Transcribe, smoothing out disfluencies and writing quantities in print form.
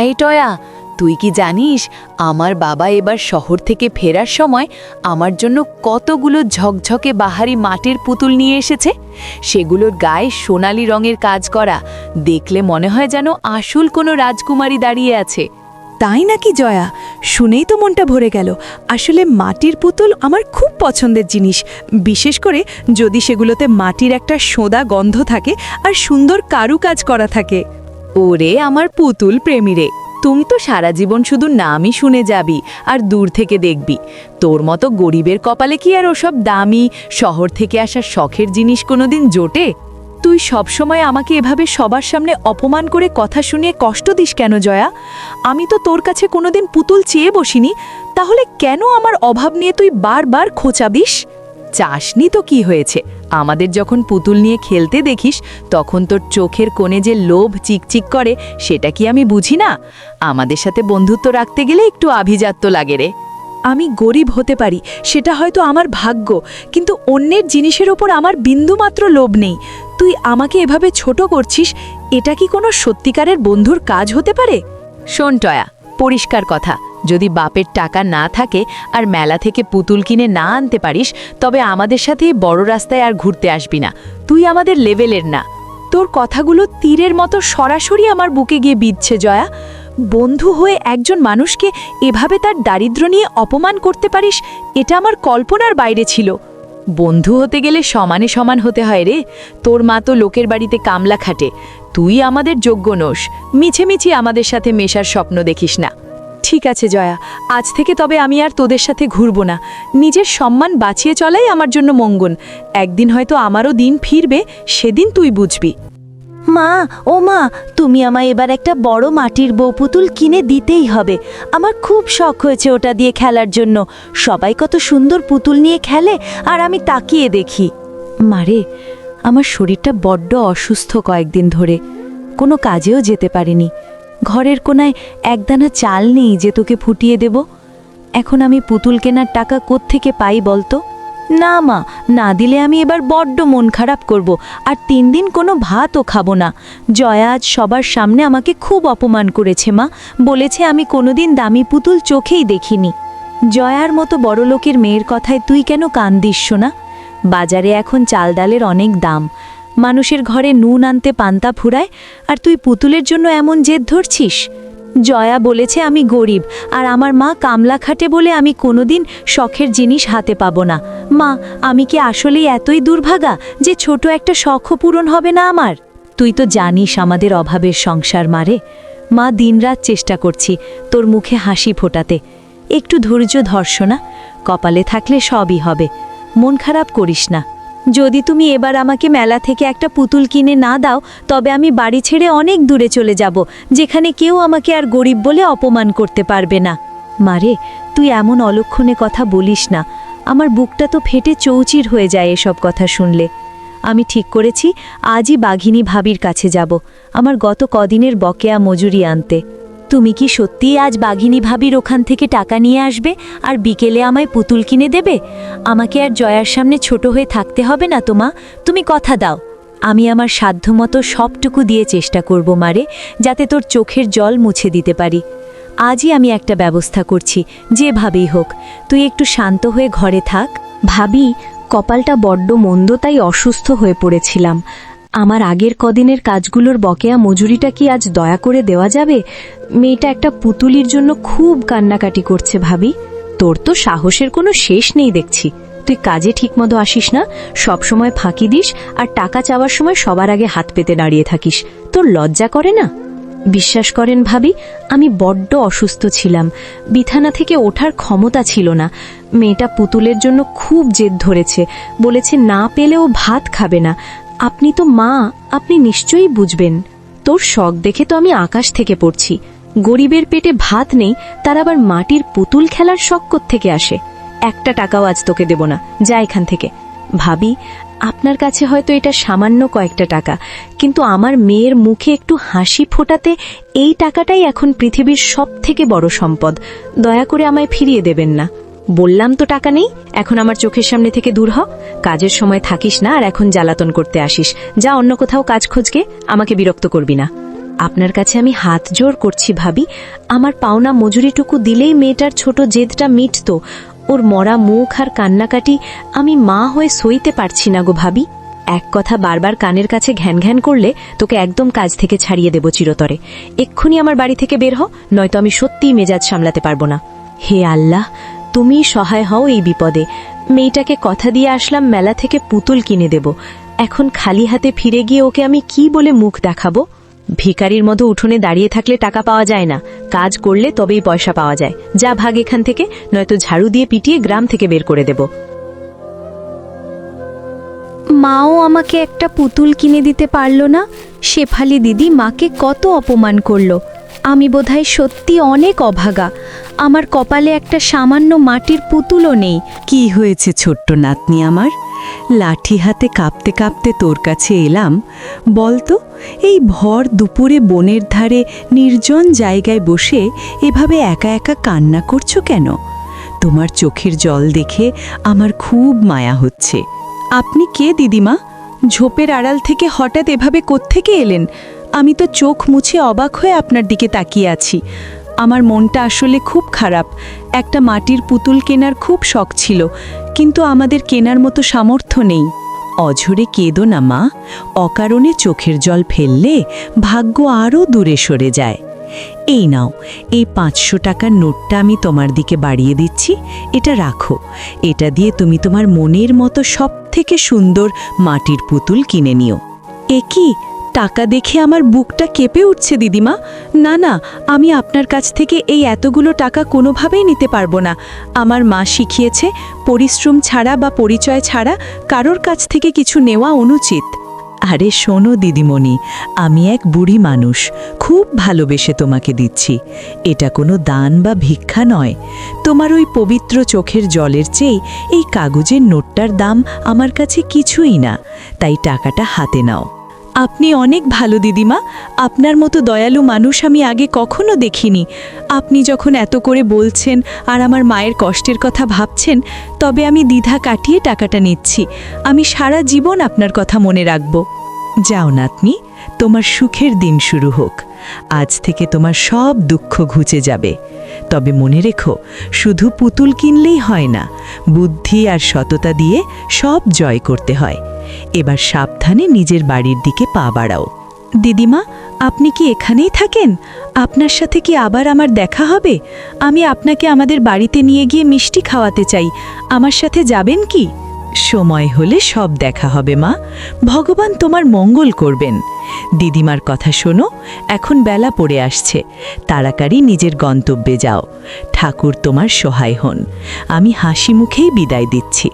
এই টয়া, তুই কি জানিস আমার বাবা এবার শহর থেকে ফেরার সময় আমার জন্য কতগুলো ঝকঝকে বাহারি মাটির পুতুল নিয়ে এসেছে। সেগুলোর গায়ে সোনালি রঙের কাজ করা, দেখলে মনে হয় যেন আসল কোনো রাজকুমারী দাঁড়িয়ে আছে। তাই নাকি জয়া? শুনেই তো মনটা ভরে গেল। আসলে মাটির পুতুল আমার খুব পছন্দের জিনিস, বিশেষ করে যদি সেগুলোতে মাটির একটা সোঁদা গন্ধ থাকে আর সুন্দর কারুকাজ করা থাকে। ওরে আমার পুতুল প্রেমীরে, তুমি তো সারা জীবন শুধু নামই শুনে যাবি আর দূর থেকে দেখবি। তোর মতো গরিবের কপালে কি আর ওসব দামি শহর থেকে আসা শখের জিনিস কোনোদিন জোটে? তুই সবসময় আমাকে এভাবে সবার সামনে অপমান করে কথা শুনিয়ে কষ্ট দিস কেন জয়া? আমি তো তোর কাছে কোনোদিন পুতুল চেয়ে বসিনি, তাহলে কেন আমার অভাব নিয়ে তুই বারবার খোঁচাবিস? চাসনি তো কি হয়েছে, আমাদের যখন পুতুল নিয়ে খেলতে দেখিস তখন তোর চোখের কোণে যে লোভ চিকচিক করে সেটা কি আমি বুঝি না? আমাদের সাথে বন্ধুত্ব রাখতে গেলে একটু আভিজাত্য লাগে রে। আমি গরিব হতে পারি, সেটা হয়তো আমার ভাগ্য, কিন্তু অন্যের জিনিসের ওপর আমার বিন্দুমাত্র লোভ নেই। তুই আমাকে এভাবে ছোট করছিস, এটা কি কোনো সত্যিকারের বন্ধুর কাজ হতে পারে? শোন টয়া, পরিষ্কার কথা, যদি বাপের টাকা না থাকে আর মেলা থেকে পুতুল কিনে না আনতে পারিস তবে আমাদের সাথে বড় রাস্তায় আর ঘুরতে আসবি না। তুই আমাদের লেভেলের না। তোর কথাগুলো তীরের মতো সরাসরি আমার বুকে গিয়ে বিঁধছে জয়া। বন্ধু হয়ে একজন মানুষকে এভাবে তার দারিদ্র্য নিয়ে অপমান করতে পারিস, এটা আমার কল্পনার বাইরে ছিল। বন্ধু হতে গেলে সমানে সমান হতে হয় রে। তোর মা তো লোকের বাড়িতে কামলা খাটে, তুই আমাদের যোগ্য নোস। মিছেমিছি আমাদের সাথে মেশার স্বপ্ন দেখিস না। ঠিক আছে জয়া, আজ থেকে তবে আমি আর তোদের সাথে ঘুরব না। নিজের সম্মান বাঁচিয়ে চলাই আমার জন্য মঙ্গল। একদিন হয়তো আমারও দিন ফিরবে, সেদিন তুই বুঝবি। মা, ও মা, তুমি আমায় এবার একটা বড় মাটির বউ পুতুল কিনে দিতেই হবে। আমার খুব শখ হয়েছে ওটা দিয়ে খেলার জন্য। সবাই কত সুন্দর পুতুল নিয়ে খেলে আর আমি তাকিয়ে দেখি। মারে, আমার শরীরটা বড্ড অসুস্থ কয়েকদিন ধরে, কোনো কাজেও যেতে পারিনি। ঘরের কোনায় একদানা চাল নেই যে তোকে ফুটিয়ে দেব। এখন আমি পুতুল কেনার টাকা কোত্থেকে পাই বলতো? না মা, না দিলে আমি এবার বড্ড মন খারাপ করব, আর 3 দিন কোনো ভাতও খাবো না। জয়া আজ সবার সামনে আমাকে খুব অপমান করেছে মা, বলেছে আমি কোনোদিন দামি পুতুল চোখেই দেখিনি। জয়ার মতো বড়লোকের মেয়ের কথায় তুই কেন কান দিস না? বাজারে এখন চাল ডালের অনেক দাম, মানুষের ঘরে নুন আনতে পান্তা ফুরায়, আর তুই পুতুলের জন্য এমন জেদ ধরছিস? জয়া বলেছে আমি গরিব আর আমার মা কামলা খাটে বলে আমি কোনোদিন শখের জিনিস হাতে পাবো না। মা, আমি কি আসলেই এতই দুর্ভাগা যে ছোট একটা শখও পূরণ হবে না আমার? তুই তো জানিস আমাদের অভাবের সংসার মারে। মা, দিনরাত চেষ্টা করছি তোর মুখে হাসি ফোটাতে। একটু ধৈর্য ধর্ষ না, কপালে থাকলে সবই হবে। মন খারাপ করিস না। যদি তুমি এবার আমাকে মেলা থেকে একটা পুতুল কিনে না দাও তবে আমি বাড়ি ছেড়ে অনেক দূরে চলে যাব, যেখানে কেউ আমাকে আর গরিব বলে অপমান করতে পারবে না। মারে, তুই এমন অলক্ষণে কথা বলিস না, আমার বুকটা তো ফেটে চৌচির হয়ে যায় এসব কথা শুনলে। আমি ঠিক করেছি আজই বাঘিনী ভাবির কাছে যাব, আমার গত কদিনের বকেয়া মজুরি আনতে। তুমি কি সত্যিই আজ বাঘিনী ভাবির ওখান থেকে টাকা নিয়ে আসবে আর বিকেলে আমায় পুতুল কিনে দেবে? আমাকে আর জয়ার সামনে ছোট হয়ে থাকতে হবে না তো মা, তুমি কথা দাও। আমি আমার সাধ্যমতো সবটুকু দিয়ে চেষ্টা করব মারে, যাতে তোর চোখের জল মুছে দিতে পারি। আজই আমি একটা ব্যবস্থা করছি, যেভাবেই হোক। তুই একটু শান্ত হয়ে ঘরে থাক। ভাবি, কপালটা বড্ড মন্দ, তাই অসুস্থ হয়ে পড়েছিলাম। আমার আগের কদিনের কাজগুলোর বকেয়া মজুরিটা কি আজ দয়া করে দেওয়া যাবে? মেয়েটা একটা পুতুলির জন্য খুব কান্নাকাটি করছে। ভাবি, তোর তো সাহসের কোনো শেষ নেই দেখছি। তুই কাজে ঠিকমতো আসিস না, সব সময় ফাঁকি দিস, আর টাকা চাওয়ার সময় সবার আগে হাত পেতে দাঁড়িয়ে থাকিস। তোর লজ্জা করে না? বিশ্বাস করেন ভাবি, আমি বড্ড অসুস্থ ছিলাম, বিছানা থেকে ওঠার ক্ষমতা ছিল না। মেয়েটা পুতুলের জন্য খুব জেদ ধরেছে, বলেছে না পেলেও ভাত খাবে না। আপনি তো মা, আপনি নিশ্চয়ই বুঝবেন। তোর শখ দেখে তো আমি আকাশ থেকে পড়ছি। গরিবের পেটে ভাত নেই, তার আবার মাটির পুতুল খেলার শখ থেকে আসে। একটা টাকাও আজ তোকে দেব না, যা এখান থেকে। ভাবি, আপনার কাছে হয়তো এটা সামান্য কয়েকটা টাকা, কিন্তু আমার মেয়ের মুখে একটু হাসি ফোটাতে এই টাকাটাই এখন পৃথিবীর সবথেকে বড় সম্পদ। দয়া করে আমায় ফিরিয়ে দেবেন না। বললাম তো টাকা নেই, এখন আমার চোখের সামনে থেকে দূর হ। কাজের সময় থাকিস না আর এখন জ্বালাতন করতে আসিস। যা অন্য কোথাও কাজ খোঁজকে, আমাকে বিরক্ত করবি না। আপনার কাছে আমি হাত জোড় করছি ভাবি, আমার পাওনা মজুরিটুকু দিলেই মেয়েটার ছোট জেদটা মিটত। ওর মরা মুখ আর কান্নাকাটি আমি মা হয়ে সইতে পারছি না গো ভাবি। এক কথা বারবার কানের কাছে ঘ্যান ঘ্যান করলে তোকে একদম কাজ থেকে ছাড়িয়ে দেব চিরতরে। এক্ষুনি আমার বাড়ি থেকে বের হও, নয়তো আমি সত্যিই মেজাজ সামলাতে পারবো না। হে আল্লাহ, তুমি সহায় হও এই বিপদে। মেয়েটাকে কথা দিয়ে আসলাম মেলা থেকে পুতুল কিনে দেব, এখন খালি হাতে ফিরে গিয়ে ওকে আমি কি বলে মুখ দেখাবো? ভিখারির মতো উঠোনে দাঁড়িয়ে থাকলে টাকা পাওয়া যায় না, কাজ করলে তবেই পয়সা পাওয়া যায়। যা ভাগ এখান থেকে, নয়তো ঝাড়ু দিয়ে পিটিয়ে গ্রাম থেকে বের করে দেব। মাও আমাকে একটা পুতুল কিনে দিতে পারলো না। শেফালি দিদি মাকে কত অপমান করলো। আমি বোধহয় সত্যি অনেক অভাগা। আমার কপালে একটা সামান্য মাটির পুতুলও নেই। কি হয়েছে ছোট্ট নাতনি আমার? লাঠি হাতে কাঁপতে কাঁপতে তোর কাছে এলাম। বলতো, এই ভর দুপুরে বনের ধারে নির্জন জায়গায় বসে এভাবে একা একা কান্না করছো কেন? তোমার চোখের জল দেখে আমার খুব মায়া হচ্ছে। আপনি কে দিদিমা? ঝোপের আড়াল থেকে হঠাৎ এভাবে কোত্থেকে এলেন? আমি তো চোখ মুছে অবাক হয়ে আপনার দিকে তাকিয়ে আছি। আমার মনটা আসলে খুব খারাপ। একটা মাটির পুতুল কেনার খুব শখ ছিল, কিন্তু আমাদের কেনার মতো সামর্থ্য নেই। অঝরে কেঁদো না মা, অকারণে চোখের জল ফেললে ভাগ্য আরও দূরে সরে যায়। এই নাও, এই 500 টাকার নোটটা আমি তোমার দিকে বাড়িয়ে দিচ্ছি, এটা রাখো। এটা দিয়ে তুমি তোমার মনের মতো সবথেকে সুন্দর মাটির পুতুল কিনে নিও। এ কি, টাকা দেখে আমার বুকটা কেঁপে উঠছে দিদিমা। না না, আমি আপনার কাছ থেকে এই এতগুলো টাকা কোনোভাবেই নিতে পারবো না। আমার মা শিখিয়েছে, পরিশ্রম ছাড়া বা পরিচয় ছাড়া কারোর কাছ থেকে কিছু নেওয়া অনুচিত। আরে শোনো দিদিমণি, আমি এক বুড়ি মানুষ, খুব ভালোবেসে তোমাকে দিচ্ছি। এটা কোনো দান বা ভিক্ষা নয়। তোমার ওই পবিত্র চোখের জলের চেয়ে এই কাগজের নোটটার দাম আমার কাছে কিছুই না, তাই টাকাটা হাতে নাও। আপনি অনেক ভালো দিদিমা, আপনার মতো দয়ালু মানুষ আমি আগে কখনো দেখিনি। আপনি যখন এত করে বলছেন আর আমার মায়ের কষ্টের কথা ভাবছেন, তবে আমি দ্বিধা কাটিয়ে টাকাটা নিচ্ছি। আমি সারা জীবন আপনার কথা মনে রাখব। যাও নাতনি, তোমার সুখের দিন শুরু হোক। আজ থেকে তোমার সব দুঃখ ঘুচে যাবে। তবে মনে রেখো, শুধু পুতুল কিনলেই হয় না, বুদ্ধি আর সততা দিয়ে সব জয় করতে হয়। এবার সাবধানে নিজের বাড়ির দিকে পা বাড়াও। দিদিমা, আপনি কি এখানেই থাকেন? আপনার সাথে কি আবার আমার দেখা হবে? আমি আপনাকে আমাদের বাড়িতে নিয়ে গিয়ে মিষ্টি খাওয়াতে চাই। আমার সাথে যাবেন কি? সময় হলে সব দেখা হবে মা, ভগবান তোমার মঙ্গল করবেন। দিদিমার কথা শোনো, এখন বেলা পড়ে আসছে, তাড়াতাড়ি নিজের গন্তব্যে যাও। ঠাকুর তোমার সহায় হন। আমি হাসি মুখেই বিদায় দিচ্ছি।